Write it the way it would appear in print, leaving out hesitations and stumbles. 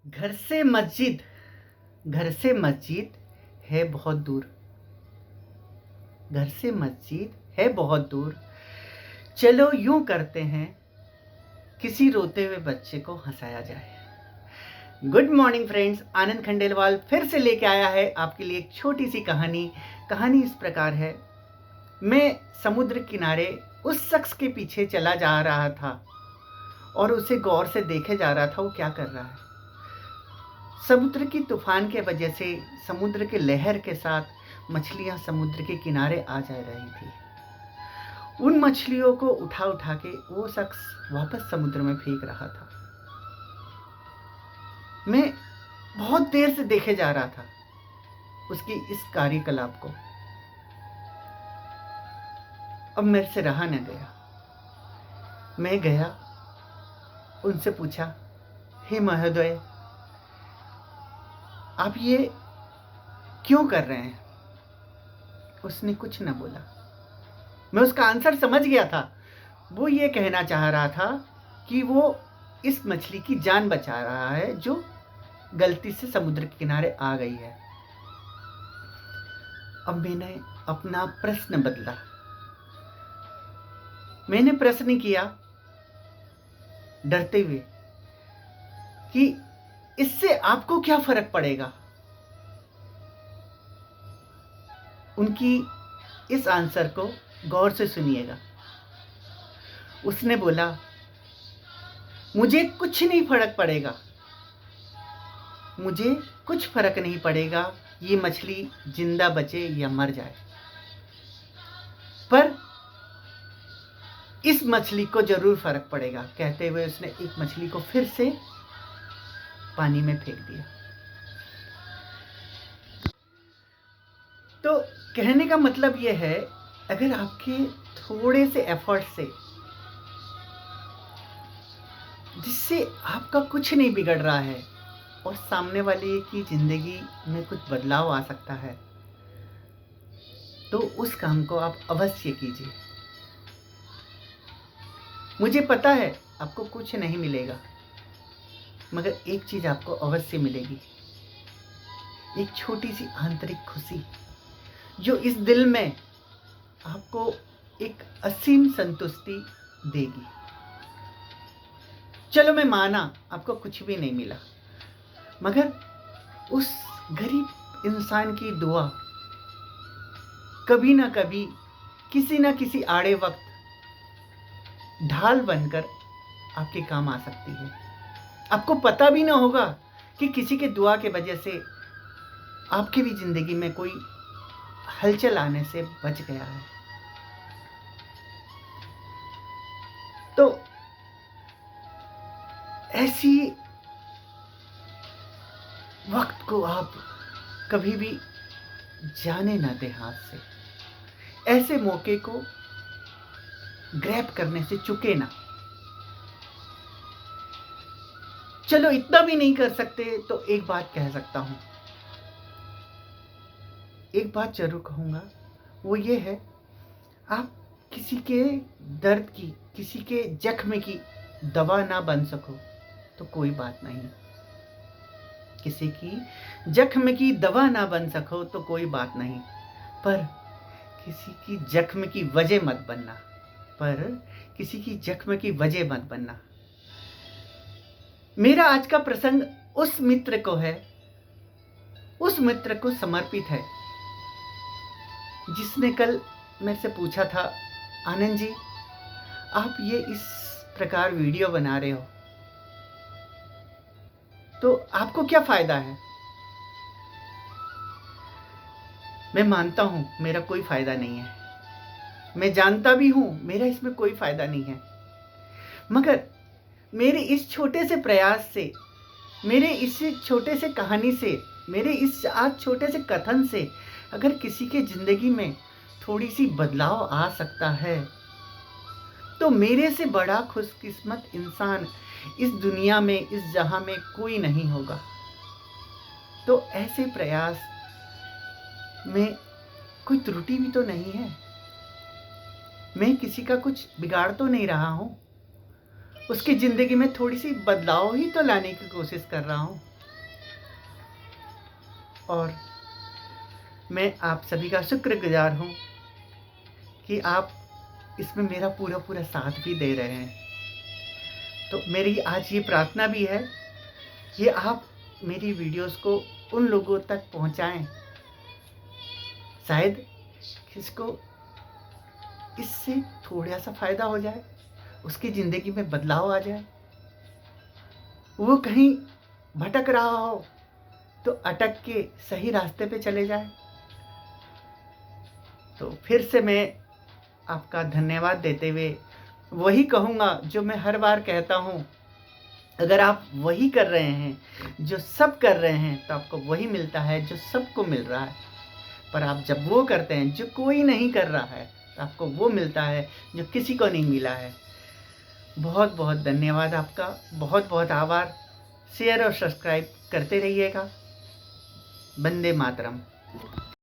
घर से मस्जिद घर से मस्जिद है बहुत दूर। घर से मस्जिद है बहुत दूर। चलो यूं करते हैं, किसी रोते हुए बच्चे को हंसाया जाए। गुड मॉर्निंग फ्रेंड्स, आनंद खंडेलवाल फिर से लेके आया है आपके लिए एक छोटी सी कहानी इस प्रकार है। मैं समुद्र किनारे उस शख्स के पीछे चला जा रहा था और उसे गौर से देखे जा रहा था वो क्या कर रहा है। समुद्र की तूफान के वजह से समुद्र के लहर के साथ मछलियां समुद्र के किनारे आ जा रही थी। उन मछलियों को उठा उठा के वो शख्स वापस समुद्र में फेंक रहा था। मैं बहुत देर से देखे जा रहा था उसकी इस कार्यकलाप को। अब मेरे से रहा न गया। मैं गया, उनसे पूछा, हे महोदय, आप ये क्यों कर रहे हैं? उसने कुछ न बोला। मैं उसका आंसर समझ गया था। वो ये कहना चाह रहा था कि वो इस मछली की जान बचा रहा है जो गलती से समुद्र के किनारे आ गई है। अब मैंने अपना प्रश्न बदला। मैंने प्रश्न किया डरते हुए कि इससे आपको क्या फर्क पड़ेगा? उनकी इस आंसर को गौर से सुनिएगा। उसने बोला, मुझे कुछ नहीं फर्क पड़ेगा। मुझे कुछ फर्क नहीं पड़ेगा ये मछली जिंदा बचे या मर जाए, पर इस मछली को जरूर फर्क पड़ेगा। कहते हुए उसने एक मछली को फिर से पानी में फेंक दिया। तो कहने का मतलब यह है, अगर आपके थोड़े से एफर्ट से, जिससे आपका कुछ नहीं बिगड़ रहा है और सामने वाले की जिंदगी में कुछ बदलाव आ सकता है, तो उस काम को आप अवश्य कीजिए। मुझे पता है आपको कुछ नहीं मिलेगा, मगर एक चीज आपको अवश्य मिलेगी, एक छोटी सी आंतरिक खुशी जो इस दिल में आपको एक असीम संतुष्टि देगी। चलो मैं माना आपको कुछ भी नहीं मिला, मगर उस गरीब इंसान की दुआ कभी ना कभी किसी ना किसी आड़े वक्त ढाल बनकर आपके काम आ सकती है। आपको पता भी ना होगा कि किसी के दुआ के वजह से आपकी भी जिंदगी में कोई हलचल आने से बच गया है। तो ऐसी वक्त को आप कभी भी जाने ना दें हाथ से। ऐसे मौके को ग्रैब करने से चुके ना। चलो इतना भी नहीं कर सकते तो एक बात कह सकता हूं, एक बात जरूर कहूंगा, वो ये है, आप किसी के दर्द की, किसी के जख्म की दवा ना बन सको तो कोई बात नहीं। किसी की जख्म की दवा ना बन सको तो कोई बात नहीं, पर किसी की जख्म की वजह मत बनना। किसी की जख्म की वजह मत बनना। मेरा आज का प्रसंग उस मित्र को है, उस मित्र को समर्पित है जिसने कल मेरे से पूछा था, आनंद जी आप ये इस प्रकार वीडियो बना रहे हो तो आपको क्या फायदा है? मैं मानता हूं मेरा कोई फायदा नहीं है, मैं जानता भी हूं मेरा इसमें कोई फायदा नहीं है, मगर मेरे इस छोटे से प्रयास से, मेरे इस छोटे से कहानी से, मेरे इस आज छोटे से कथन से अगर किसी के जिंदगी में थोड़ी सी बदलाव आ सकता है तो मेरे से बड़ा खुशकिस्मत इंसान इस दुनिया में, इस जहां में कोई नहीं होगा। तो ऐसे प्रयास में कोई त्रुटि भी तो नहीं है, मैं किसी का कुछ बिगाड़ तो नहीं रहा हूं, उसकी जिंदगी में थोड़ी सी बदलाव ही तो लाने की कोशिश कर रहा हूं। और मैं आप सभी का शुक्रगुजार हूँ कि आप इसमें मेरा पूरा पूरा साथ भी दे रहे हैं। तो मेरी आज ये प्रार्थना भी है कि आप मेरी वीडियोस को उन लोगों तक पहुंचाएं, शायद किसको इससे थोड़ा सा फ़ायदा हो जाए, उसकी ज़िंदगी में बदलाव आ जाए, वो कहीं भटक रहा हो तो अटक के सही रास्ते पे चले जाए। तो फिर से मैं आपका धन्यवाद देते हुए वही कहूँगा जो मैं हर बार कहता हूँ, अगर आप वही कर रहे हैं जो सब कर रहे हैं तो आपको वही मिलता है जो सबको मिल रहा है। पर आप जब वो करते हैं जो कोई नहीं कर रहा है तो आपको वो मिलता है जो किसी को नहीं मिला है। बहुत बहुत धन्यवाद आपका, बहुत बहुत आभार। शेयर और सब्सक्राइब करते रहिएगा। वंदे मातरम।